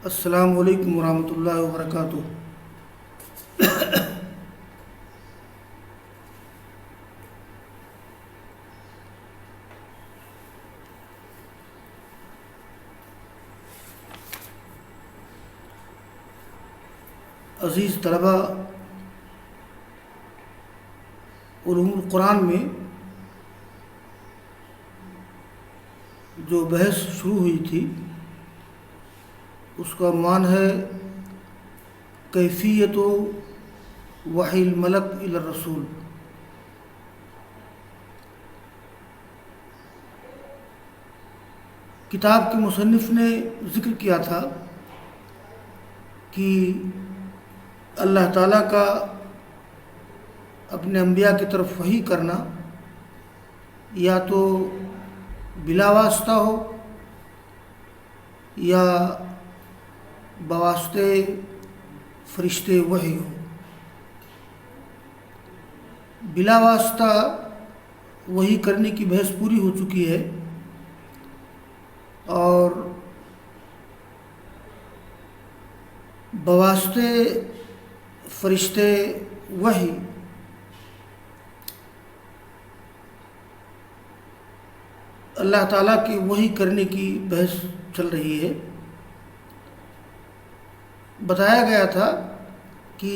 السلام علیکم ورحمۃ اللہ وبرکاتہ۔ عزیز طلبہ، علوم القرآن میں جو بحث شروع ہوئی تھی اس کا عنوان ہے کیفیت وحی الملک الی الرسول۔ کتاب کے مصنف نے ذکر کیا تھا کہ اللہ تعالیٰ کا اپنے انبیاء کی طرف وحی کرنا یا تو بلا واسطہ ہو یا بواسطے فرشتے وحی ہو۔ بلا واسطہ وحی کرنے کی بحث پوری ہو چکی ہے، اور بواسطے فرشتے وحی اللہ تعالیٰ کی وحی کرنے کی بحث چل رہی ہے۔ بتایا گیا تھا کہ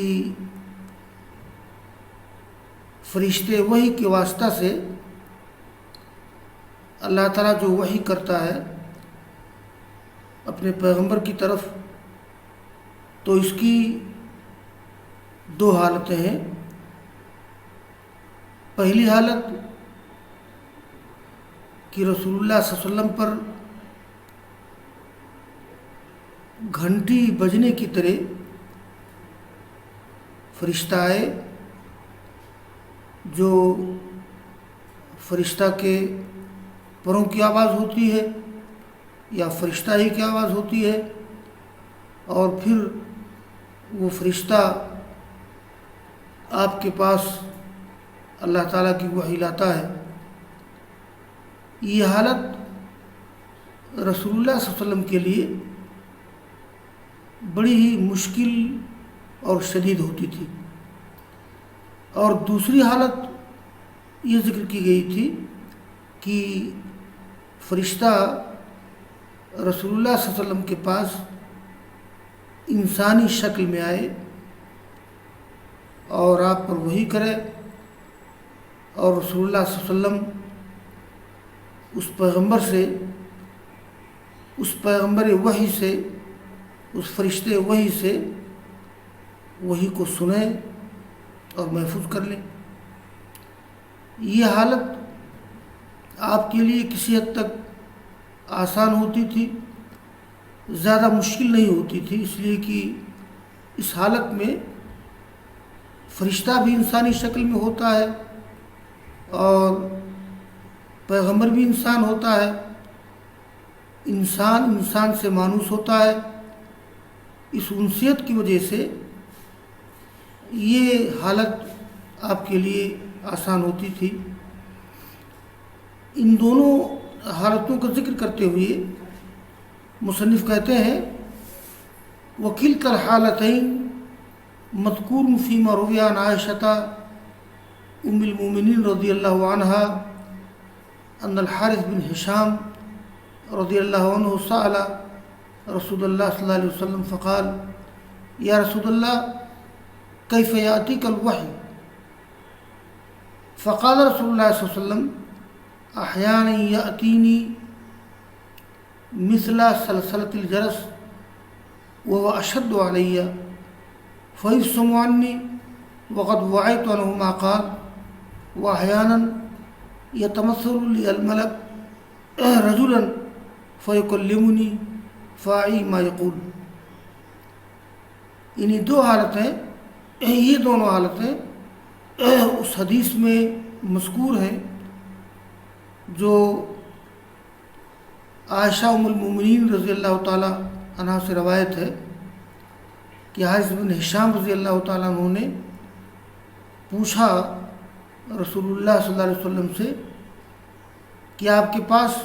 فرشتے وحی کے واسطہ سے اللہ تعالیٰ جو وحی کرتا ہے اپنے پیغمبر کی طرف، تو اس کی دو حالتیں ہیں۔ پہلی حالت کہ رسول اللہ صلی اللہ علیہ وسلم پر گھنٹی بجنے کی طرح فرشتہ آئے، جو فرشتہ کے پروں کی آواز ہوتی ہے یا فرشتہ ہی کی آواز ہوتی ہے، اور پھر وہ فرشتہ آپ کے پاس اللہ تعالیٰ کی وحی لاتا ہے۔ یہ حالت رسول اللہ صلی اللہ علیہ وسلم کے لیے بڑی ہی مشکل اور شدید ہوتی تھی۔ اور دوسری حالت یہ ذکر کی گئی تھی کہ فرشتہ رسول اللہ صلی اللہ علیہ وسلم کے پاس انسانی شکل میں آئے اور آپ پر وحی کرے، اور رسول اللہ صلی اللہ علیہ وسلم اس پیغمبر سے، اس پیغمبر وحی سے، اس فرشتے وحی سے وحی کو سنیں اور محفوظ کر لیں۔ یہ حالت آپ کے لیے کسی حد تک آسان ہوتی تھی، زیادہ مشکل نہیں ہوتی تھی، اس لیے کہ اس حالت میں فرشتہ بھی انسانی شکل میں ہوتا ہے اور پیغمبر بھی انسان ہوتا ہے، انسان انسان سے مانوس ہوتا ہے۔ اس انسیت کی وجہ سے یہ حالت آپ کے لیے آسان ہوتی تھی۔ ان دونوں حالتوں کا ذکر کرتے ہوئے مصنف کہتے ہیں وَكِلْتَا الْحَالَتَيْنِ مَذْكُورٌ فِيمَا رُوِيَ عَنْ عَائِشَةَ أُمِّ الْمُؤْمِنِينَ رضی اللہ عنہا ان الحارث بن ہشام رضی اللہ عنہ سأل رسول اللہ صلی اللہ علیہ وسلم فقال یا رسول اللہ کیف یأتیک الوحی؟ فقال رسول اللہ صلی اللہ علیہ وسلم احیانا یأتینی مثل سلسلة الجرس وهو اشد علی فیفصم عنی وقد وعیت عنہ ما قال واحیانا یتمثل لی الملک رجلا فیکلمنی فاعی ما یقول۔ انہی دو حالتیں، یہ دونوں حالتیں اس حدیث میں مذکور ہیں جو عائشہ ام المومنین رضی اللہ تعالیٰ عنہ سے روایت ہے کہ حارث بن ہشام رضی اللہ تعالیٰ عنہ نے پوچھا رسول اللہ صلی اللہ علیہ وسلم سے کہ آپ کے پاس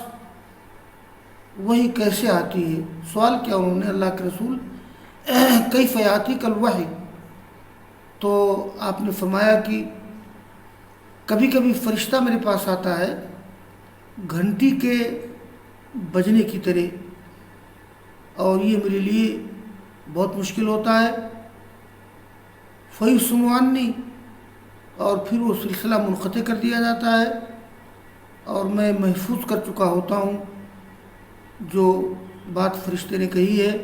وہی کیسے آتی ہے؟ سوال کیا انہوں نے اللہ کے رسول، کیف یاتیک الوحی؟ تو آپ نے فرمایا کہ کبھی کبھی فرشتہ میرے پاس آتا ہے گھنٹی کے بجنے کی طرح، اور یہ میرے لیے بہت مشکل ہوتا ہے۔ فیسمعنی، اور پھر وہ سلسلہ منقطع کر دیا جاتا ہے، اور میں محفوظ کر چکا ہوتا ہوں جو بات فرشتے نے کہی ہے۔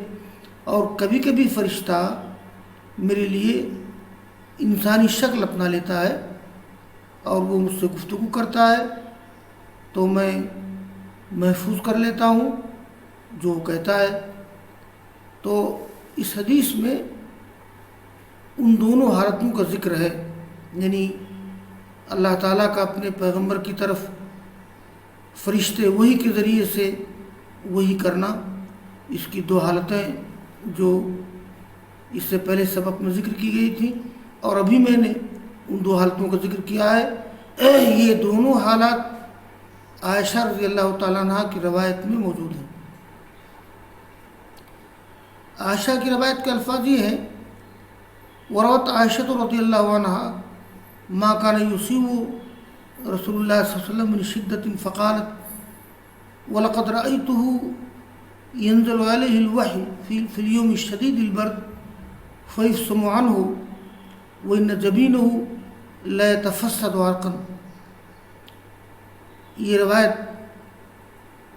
اور کبھی کبھی فرشتہ میرے لیے انسانی شکل اپنا لیتا ہے اور وہ مجھ سے گفتگو کرتا ہے، تو میں محفوظ کر لیتا ہوں جو وہ کہتا ہے۔ تو اس حدیث میں ان دونوں حالتوں کا ذکر ہے، یعنی اللہ تعالیٰ کا اپنے پیغمبر کی طرف فرشتے وحی کے ذریعے سے وحی کرنا، اس کی دو حالتیں جو اس سے پہلے سبق میں ذکر کی گئی تھیں، اور ابھی میں نے ان دو حالتوں کا ذکر کیا ہے۔ یہ دونوں حالات عائشہ رضی اللہ تعالیٰ عنہ کی روایت میں موجود ہیں۔ عائشہ کی روایت کے الفاظ یہ ہیں: وروت عائشہ رضی اللہ عنہ ما کان یصیب رسول اللہ صلی اللہ علیہ وسلم من شدۃ فقالت ولقد رأیتہ ينزل علیہ الوحی فی اليوم الشدید البرد فیفصم عنہ وإن جبینہ لا يتفسد عرقا۔ یہ روایت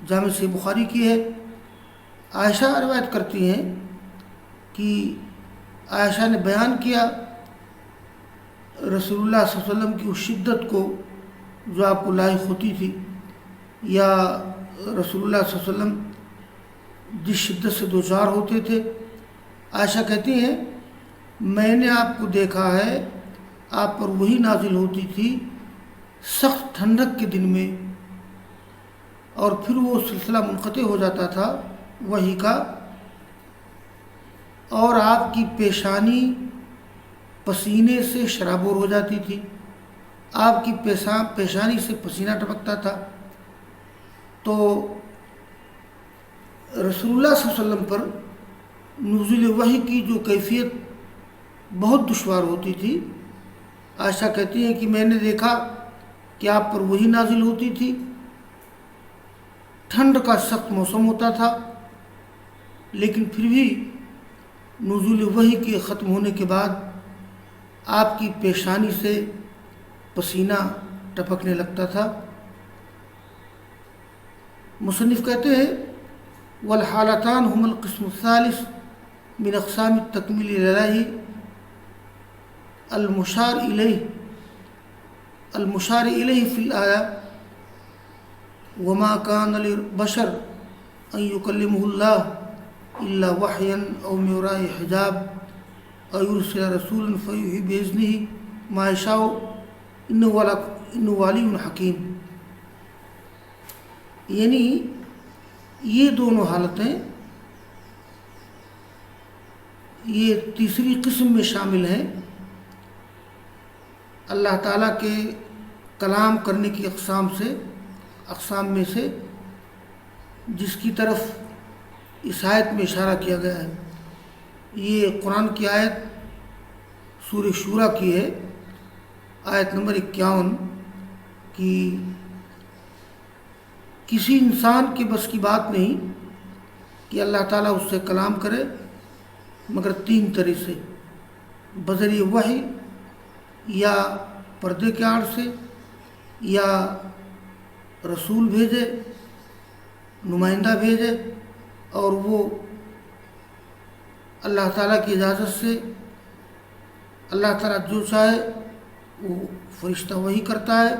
جامع صحیح بخاری کی ہے۔ عائشہ روایت کرتی ہیں کہ عائشہ نے بیان کیا رسول اللہ صلی اللہ علیہ وسلم کی اس شدت کو جو آپ کو لاحق ہوتی تھی، یا رسول اللہ صلی اللہ علیہ وسلم جس شدت سے دوچار ہوتے تھے۔ عائشہ کہتی ہیں میں نے آپ کو دیکھا ہے، آپ پر وہی نازل ہوتی تھی سخت ٹھنڈک کے دن میں، اور پھر وہ سلسلہ منقطع ہو جاتا تھا وحی کا، اور آپ کی پیشانی پسینے سے شرابور ہو جاتی تھی، آپ کی پیشانی سے پسینہ ٹپکتا تھا۔ تو رسول اللہ صلی اللہ علیہ وسلم پر نزول وحی کی جو کیفیت بہت دشوار ہوتی تھی، عائشہ کہتی ہیں کہ میں نے دیکھا کہ آپ پر وہی نازل ہوتی تھی، ٹھنڈ کا سخت موسم ہوتا تھا، لیکن پھر بھی نزول وحی کے ختم ہونے کے بعد آپ کی پیشانی سے پسینہ ٹپکنے لگتا تھا۔ مصنف کہتے ہیں والحالتان هم القسم الثالث من اقسام التکمیل الالہی المشار الیہ فی الآیہ وما کان للبشر ان یکلمہ اللہ الا وحیا او من وراء حجاب او یرسل رسولا فیوحی باذنہ ما یشاء انہ علی حکیم۔ یعنی یہ دونوں حالتیں یہ تیسری قسم میں شامل ہیں، اللہ تعالیٰ کے کلام کرنے کی اقسام میں سے، جس کی طرف اس آیت میں اشارہ کیا گیا ہے۔ یہ قرآن کی آیت سورہ شورا کی ہے، آیت نمبر 51 کی کسی انسان کے بس کی بات نہیں کہ اللہ تعالیٰ اس سے کلام کرے مگر تین طرح سے: بذریعہ وحی، یا پردے کے آڑ سے، یا رسول بھیجے، نمائندہ بھیجے، اور وہ اللہ تعالیٰ کی اجازت سے اللہ تعالیٰ جو چاہے وہ فرشتہ وحی کرتا ہے،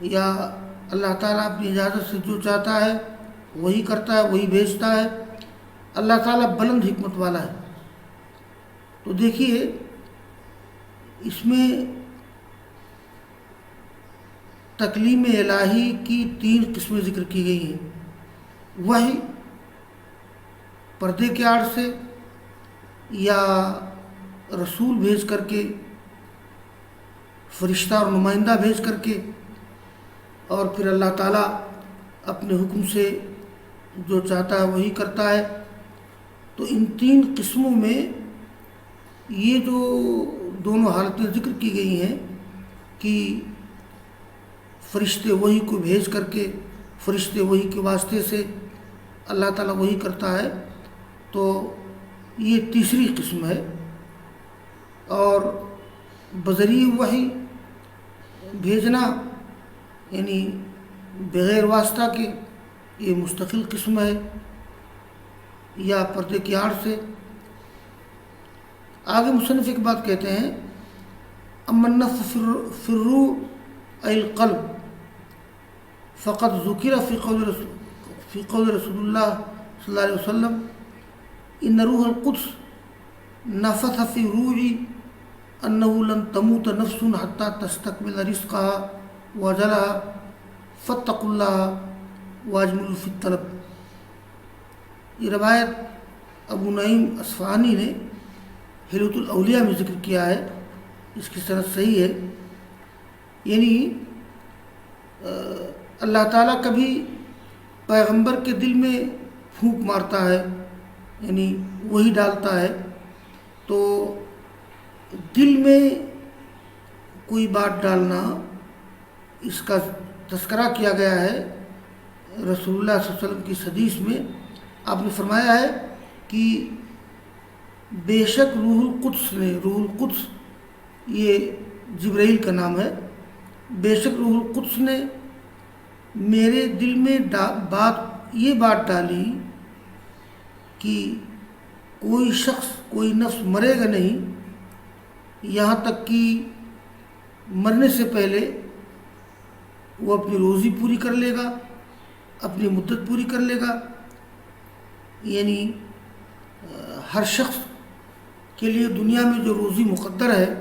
یا اللہ تعالیٰ اپنی اجازت سے جو چاہتا ہے وہی کرتا ہے، وہی بھیجتا ہے۔ اللہ تعالیٰ بلند حکمت والا ہے۔ تو دیکھیے اس میں تکلیم الہی کی تین قسمیں ذکر کی گئی ہیں: وحی پردے کے آڑ سے، یا رسول بھیج کر کے، فرشتہ اور نمائندہ بھیج کر کے، اور پھر اللہ تعالیٰ اپنے حکم سے جو چاہتا ہے وہی کرتا ہے۔ تو ان 3 قسموں میں یہ جو دونوں حالتیں ذکر کی گئی ہیں کہ فرشتے وحی کو بھیج کر کے، فرشتے وحی کے واسطے سے اللہ تعالیٰ وحی کرتا ہے، تو یہ تیسری قسم ہے۔ اور بذریعہ وحی بھیجنا یعنی بغیر واسطہ کے، یہ مستقل قسم ہے یا پردے کی آڑ سے۔ آگے مصنف ایک بات کہتے ہیں، اما النفس فی الروح ای القلب فقد ذکر فی قول رسول اللہ صلی اللہ علیہ وسلم ان روح القدس نفث فی روحی انه لن تموت نفس حتى تستكمل رزقها وجلها فاتقوا الله واجملوا في الطلب۔ یہ روایت ابو نعیم اصفہانی نے حلیۃ الاولیاء میں ذکر کیا ہے، اس کی سند صحیح ہے۔ یعنی اللہ تعالیٰ کبھی پیغمبر کے دل میں پھونک مارتا ہے، یعنی وہی ڈالتا ہے، تو دل میں کوئی بات ڈالنا، اس کا تذکرہ کیا گیا ہے رسول اللہ صلی اللہ علیہ وسلم کی حدیث میں۔ آپ نے فرمایا ہے کہ بے شک روح القدس نے، روح القدس یہ جبرائیل کا نام ہے، بے شک روح القدس نے میرے دل میں یہ بات ڈالی کہ کوئی شخص، کوئی نفس مرے گا نہیں یہاں تک کہ مرنے سے پہلے وہ اپنی روزی پوری کر لے گا، اپنی مدت پوری کر لے گا۔ یعنی ہر شخص کے لیے دنیا میں جو روزی مقدر ہے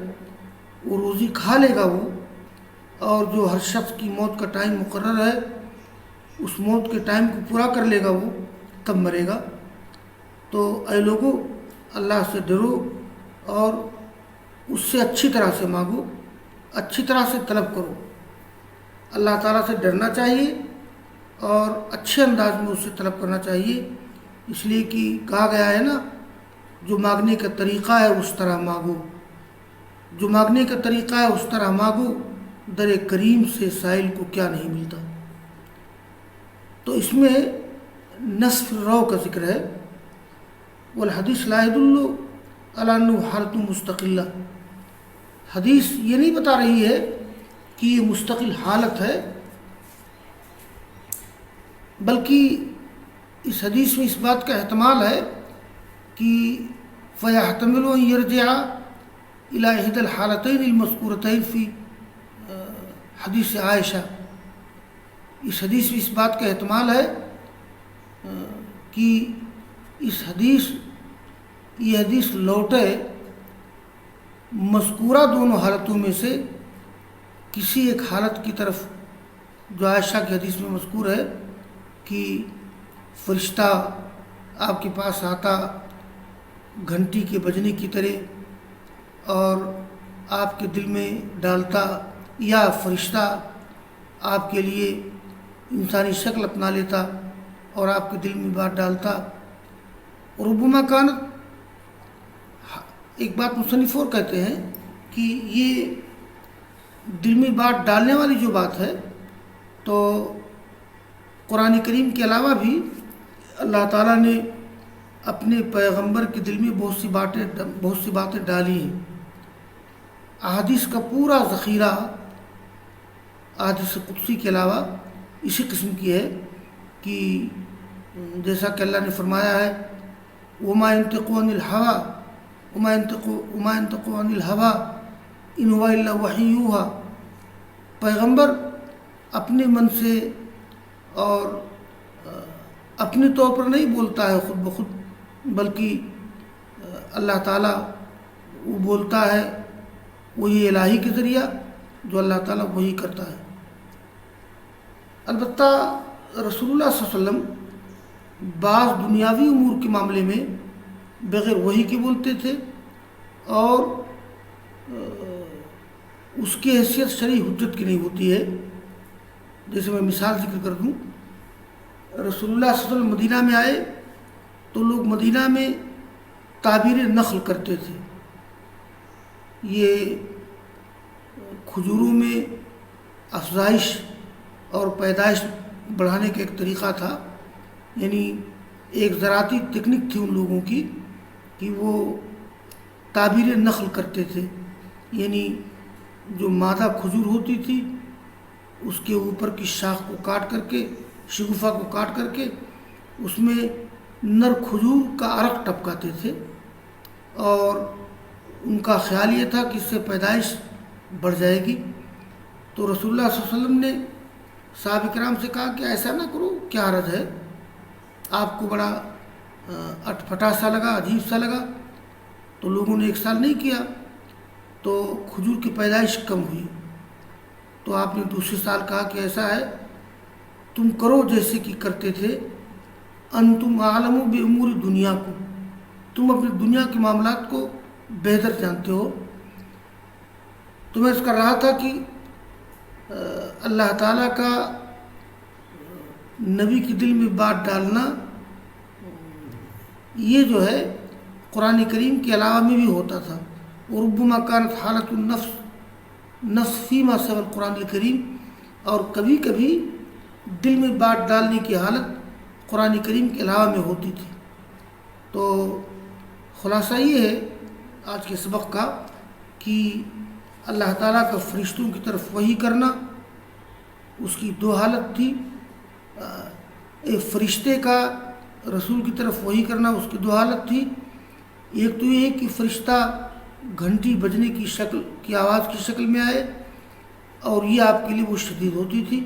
وہ روزی کھا لے گا وہ، اور جو ہر شخص کی موت کا ٹائم مقرر ہے اس موت کے ٹائم کو پورا کر لے گا وہ، تب مرے گا۔ تو اے لوگوں، اللہ سے ڈرو اور اس سے اچھی طرح سے مانگو، اچھی طرح سے طلب کرو۔ اللہ تعالیٰ سے ڈرنا چاہیے اور اچھے انداز میں اس سے طلب کرنا چاہیے، اس لیے کہ کہا گیا ہے نا، جو مانگنے کا طریقہ ہے اس طرح مانگو، جو مانگنے کا طریقہ ہے اس طرح مانگو، در کریم سے سائل کو کیا نہیں ملتا۔ تو اس میں نصف رو کا ذکر ہے، والحدیث لا يدل علی انہ حالت مستقلہ، حدیث یہ نہیں بتا رہی ہے کہ یہ مستقل حالت ہے، بلکہ اس حدیث میں اس بات کا احتمال ہے کہ فَيَحْتَمِلُ أَن يَرْجِعَ إِلَى إِحْدَى الْحَالَتَيْنِ الْمَذْكُورَتَيْنِ فِي حدیث عائشہ۔ اس حدیث میں اس بات کا احتمال ہے کہ یہ حدیث لوٹے مذکورہ دونوں حالتوں میں سے کسی ایک حالت کی طرف، جو عائشہ کی حدیث میں مذکور ہے کہ فرشتہ آپ کے پاس آتا گھنٹی کے بجنے کی طرح اور آپ کے دل میں ڈالتا، یا فرشتہ آپ کے لیے انسانی شکل اپنا لیتا اور آپ کے دل میں بات ڈالتا۔ ربما کانت، ایک بات مصنف اور کہتے ہیں کہ یہ دل میں بات ڈالنے والی جو بات ہے، تو قرآن کریم کے علاوہ بھی اللہ تعالیٰ نے اپنے پیغمبر کے دل میں بہت سی باتیں ڈالی ہیں۔ احادیث کا پورا ذخیرہ احادیث قدسی کے علاوہ اسی قسم کی ہے کہ جیسا کہ اللہ نے فرمایا ہے وَمَا يَنْطِقُ عَنِ الْهَوَىٰ وَمَا يَنْطِقُ عَنِ الْهَوَىٰ إِنْ هُوَ إِلَّا وَحْيٌ يُوحَىٰ، پیغمبر اپنے من سے اور اپنے طور پر نہیں بولتا ہے خود بخود، بلکہ اللہ تعالیٰ وہ بولتا ہے وہی الہی کے ذریعہ جو اللہ تعالیٰ وہی کرتا ہے۔ البتہ رسول اللہ صلی اللہ علیہ وسلم بعض دنیاوی امور کے معاملے میں بغیر وحی کے بولتے تھے، اور اس کی حیثیت شرعی حجت کی نہیں ہوتی ہے۔ جیسے میں مثال ذکر کر دوں رسول اللہ صلی اللہ علیہ وسلم مدینہ میں آئے تو لوگ مدینہ میں تعبیر نخل کرتے تھے. یہ کھجوروں میں افزائش اور پیدائش بڑھانے کا ایک طریقہ تھا. یعنی ایک زراعتی تکنیک تھی ان لوگوں کی کہ وہ تعبیر نخل کرتے تھے. یعنی جو مادہ کھجور ہوتی تھی اس کے اوپر کی شاخ کو کاٹ کر کے، شگوفہ کو کاٹ کر کے اس میں نر کھجور کا عرق ٹپکاتے تھے، اور ان کا خیال یہ تھا کہ اس سے پیدائش بڑھ جائے گی. تو رسول اللہ صلی اللہ علیہ وسلم نے صحابہ کرام سے کہا کہ ایسا نہ کرو، کیا حرج ہے؟ آپ کو بڑا اٹپٹا سا لگا، عجیب سا لگا. تو لوگوں نے 1 سال نہیں کیا تو کھجور کی پیدائش کم ہوئی. تو آپ نے دوسرے سال کہا کہ ایسا ہے، تم کرو جیسے کہ کرتے تھے. انتم عالم بامور دنیا کو، تم اپنی دنیا کے معاملات کو بہتر جانتے ہو. تو میں اس کر رہا تھا کہ اللہ تعالیٰ کا نبی کے دل میں بات ڈالنا یہ جو ہے قرآن کریم کے علاوہ میں بھی ہوتا تھا. وربما كانت حالت نفس فيما سوى القرآن الکریم، اور کبھی کبھی دل میں بات ڈالنے کی حالت قرآن کریم کے علاوہ میں ہوتی تھی. تو خلاصہ یہ ہے آج کے سبق کا کہ اللہ تعالیٰ کا فرشتوں کی طرف وحی کرنا، اس کی 2 حالت تھی. ایک فرشتے کا رسول کی طرف وحی کرنا، اس کی 2 حالت تھی. ایک تو یہ ہے کہ فرشتہ گھنٹی بجنے کی شکل کی آواز کی شکل میں آئے، اور یہ آپ کے لیے وہ شدید ہوتی تھی.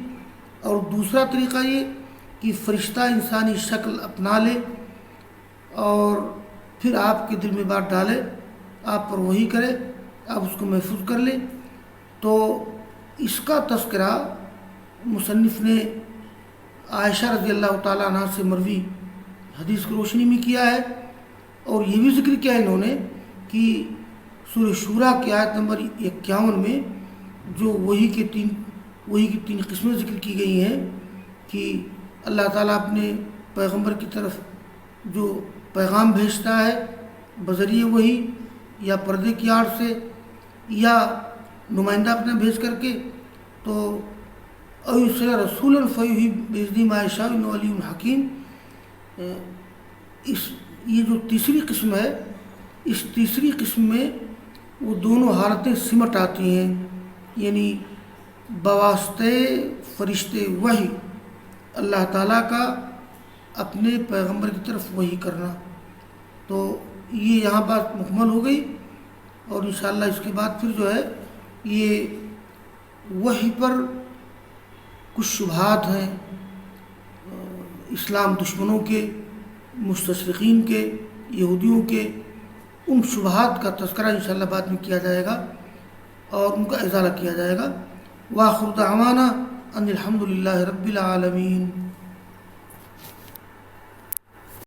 اور دوسرا طریقہ یہ کہ فرشتہ انسانی شکل اپنا لے اور پھر آپ کے دل میں بات ڈالے، آپ پر وحی کرے، آپ اس کو محفوظ کر لیں. تو اس کا تذکرہ مصنف نے عائشہ رضی اللہ تعالیٰ عنہ سے مروی حدیث کی روشنی میں کیا ہے، اور یہ بھی ذکر کیا انہوں نے کہ سورہ شورا کی آیت نمبر 51 میں جو وحی کی 3 قسمیں ذکر کی گئی ہیں کہ اللہ تعالیٰ اپنے پیغمبر کی طرف جو پیغام بھیجتا ہے بذریعہ وحی یا پردے کی آڑ سے یا نمائندہ اپنا بھیج کر کے، تو اوصل رسول فیوحی بإذنہ ما یشاء انہ علی حکیم. یہ جو تیسری قسم ہے، اس تیسری قسم میں وہ دونوں حالتیں سمٹ آتی ہیں. یعنی بواسطے فرشتے وحی اللہ تعالیٰ کا اپنے پیغمبر کی طرف وحی کرنا. تو یہ یہاں بات مکمل ہو گئی، اور انشاءاللہ اس کے بعد پھر جو ہے یہ وحی پر کچھ شبہات ہیں اسلام دشمنوں کے، مستشرقین کے، یہودیوں کے، ان شبہات کا تذکرہ انشاءاللہ بعد میں کیا جائے گا اور ان کا ازالہ کیا جائے گا. وآخر دعوانا ان الحمد للہ رب العالمین.